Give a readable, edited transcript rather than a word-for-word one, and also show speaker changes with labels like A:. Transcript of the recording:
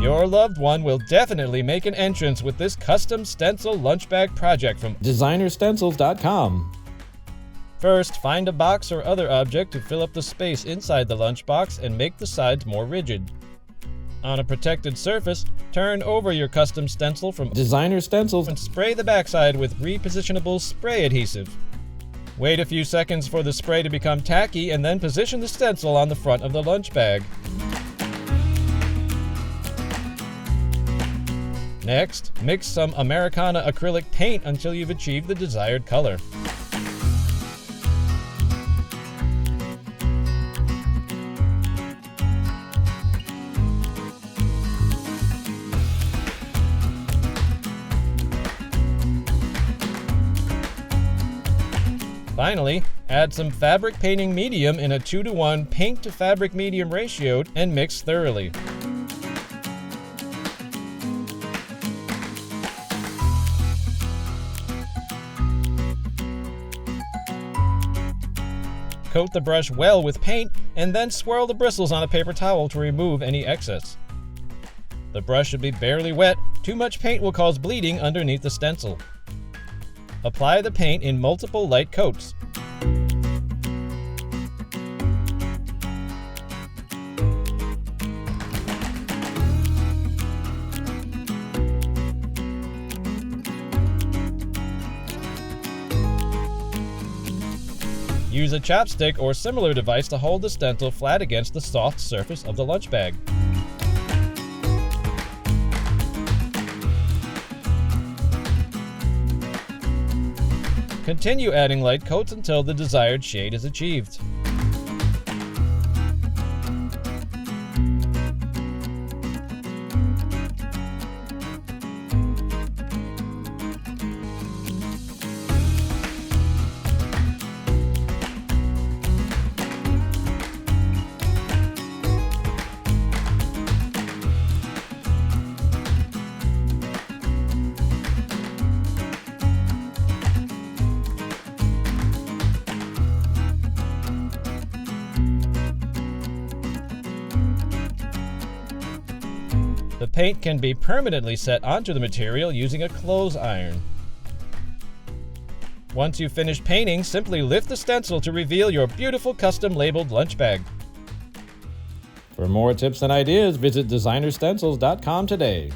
A: Your loved one will definitely make an entrance with this custom stencil lunch bag project from
B: designerstencils.com.
A: First, find a box or other object to fill up the space inside the lunchbox and make the sides more rigid. On a protected surface, turn over your custom stencil from
B: Designer Stencils
A: and spray the backside with Repositionable Spray Adhesive. Wait a few seconds for the spray to become tacky and then position the stencil on the front of the lunch bag. Next, mix some Americana acrylic paint until you've achieved the desired color. Finally, add some fabric painting medium in a 2:1 paint to fabric medium ratio and mix thoroughly. Coat the brush well with paint and then swirl the bristles on a paper towel to remove any excess. The brush should be barely wet. Too much paint will cause bleeding underneath the stencil. Apply the paint in multiple light coats. Use a chopstick or similar device to hold the stencil flat against the soft surface of the lunch bag. Continue adding light coats until the desired shade is achieved. The paint can be permanently set onto the material using a clothes iron. Once you've finished painting, simply lift the stencil to reveal your beautiful custom labeled lunch bag.
B: For more tips and ideas, visit designerstencils.com today.